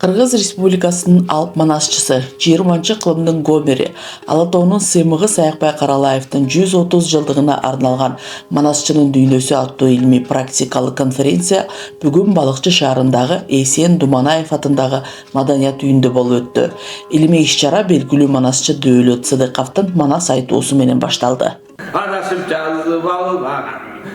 Кыргыз Республикасынын алып манасчысы 20-кылымдын гомери Алатоонун сыймыгы Саякбай Каралаевдин 130 жылдыгына арналган Манасчынын дүйнөсү аттуу илмий практикалык конференция бүгүн Балыкчы шаарындагы Эсен Думанаев атындагы Маданият үйүндө болуп өттү. Илимий иш-чара белгилүү манасчы Дөөлөт Сыдыковдун манас айтуусу менен башталды. Adasıp жазып албаган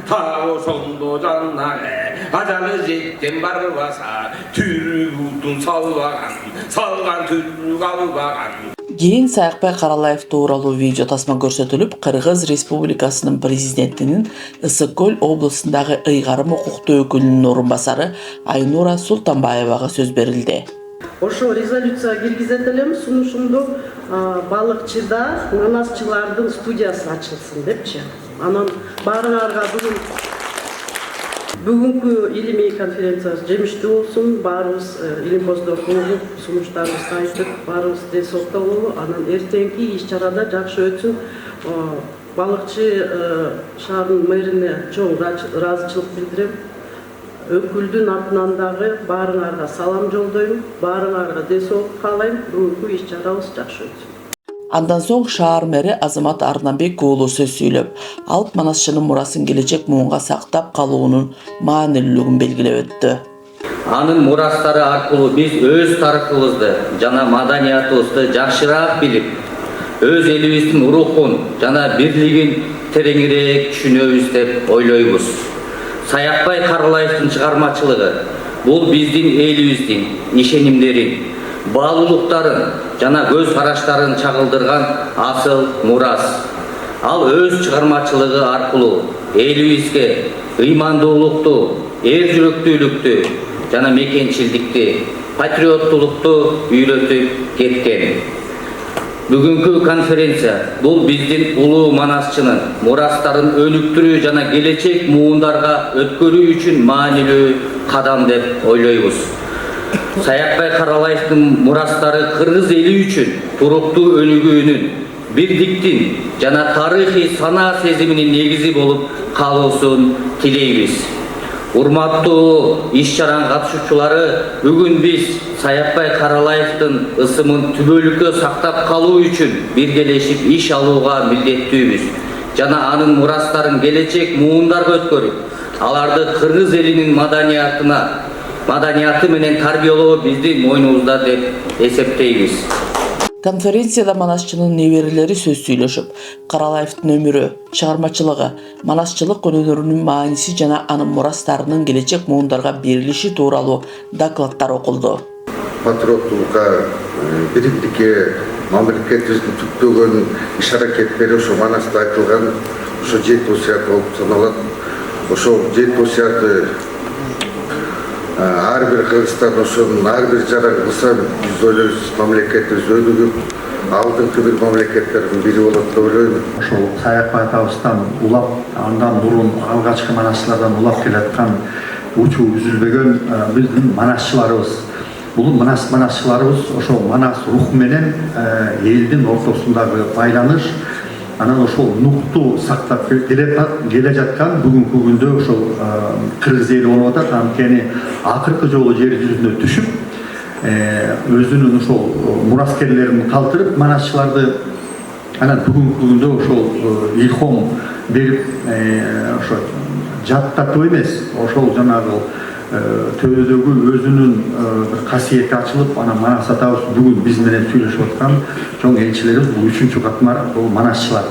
таа ошондо жаннаре ажалы жеткен барбаса түрүк утун салган түрүк албаган. Кийин Саякбай Каралаев тууралуу видео тасма көрсөтүлүп, Кыргыз Республикасынын президентинин Ысык Көл облусундагы ыйгарым укуктуу өкүлүнүн орун басары Айнура Султанбаевага сөз берилди. Ошо резолюция киргизет элем сунушумду балыкчыда манасчылардын студиясы ачылсын депчи. Анан баарыңарга бүгүнкү илимий конференция жемиштүү болсун, баарыбыз илимпоздорду угуп, сунуштарыбызды айтып, баарыбыз ден соолукта бололу. Анан эртеңки иш-чарада жакшы өтсүн. Балыкчы шаарынын мэрине чоң ыраазычылык билдирем. Өкүлдүн атынан дагы баарыңарга салам жолдойм, баарыңарга ден соолук каалайм. Бүгүнкү иш-чарабыз жакшы өтсүн. Андан соң шаар мэри Азамат Арнабек уулу сөз сүйлөп, алып манасчынын мурасын келечек муунга сактап калуунун маанилүүлүгүн белгилеп өттү. Анын мурастары аркылуу биз өз тарыхыбызды жана маданиятыбызды жакшыраак билип, өз элибиздин рухун жана бирлигин тереңирээк түшүнөбүз деп ойлойбуз. Саякбай Каралаевдин чыгармачылыгы бул биздин элибиздин ишенимдерин, баалуулуктарын жана көз караштарын чагылдырган асыл мурас. Ал өз чыгармачылыгы аркылуу элибизге ыймандуулукту, эр жүрөктүүлүктү жана мекенчилдикти, патриоттулукту үйрөтүп кеткен. Бүгүнкү конференция бул биздин улуу манасчынын мурастарын өнүктүрүү жана келечек муундарга өткөрүү үчүн маанилүү кадам деп ойлойбуз. Саякбай Каралаевдин мурастары кыргыз эли үчүн туруктуу өнүгүүнүн, бирдиктин жана тарыхый санаа сезиминин негизи болуп калуусун тилейбиз. Урматтуу иш-чаранын катышуучулары, бүгүн биз Саякбай Каралаевдин ысымын түбөлүккө сактап калуу үчүн биргелешип иш алууга милдеттүүбүз. Жана анын мурастарын келечек муундарга өткөрүп, аларды кыргыз элинин маданияты менен тарбиялоо биздин мойнубузда деп эсептейбиз. Конференцияда манасчынын неберелери сөз сүйлөшүп, Каралаевдин өмүрү, чыгармачылыгы, манасчылык өнөрүнүн мааниси жана анын мурастарынын келечек муундарга берилиши тууралуу докладдар окулду. Патриоттулукка, бириктикке, мамлекетибиздин түптөгөн иш-аракеттери ошо манаста айтылган, ошо жети осуят болуп саналат. Ошол жети осуятты ар бир Кыргызстан ошонун ар бир жаран кылса, биз ойлойбуз мамлекетибиз өнүгүп, алдыңкы бир мамлекеттердин бири болот деп ойлойм. Ошол Саякбай атабыздан улап, андан мурун алгачкы манасчылардан улап келаткан учуу үзүлбөгөн биздин манасчыларыбыз. Бул манасчыларыбыз ошол манас рух менен элдин ортосундагы байланыш, анан ошол нукту сактап келе жаткан бүгүнкү күндө ошол кыргыз эли болуп атат. Анткени акыркы жолу жер жүзүнө түшүп, өзүнүн ошол мураскерлерин калтырып, манасчыларды анан бүгүнкү күндө ошол илхом берип, ошо жаттатып эмес, ошол жанагы төбөдөгү өзүнүн бир касиети ачылып, анан манас атабыз бүгүн биз менен сүйлөшүп аткан чоң элчилерибиз бул үчүнчү катмар бул манасчылар.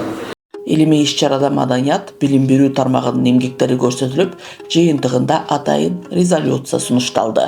Илимий иш-чарада маданият, билим берүү тармагынын эмгектери көрсөтүлүп, жыйынтыгында атайын резолюция сунушталды.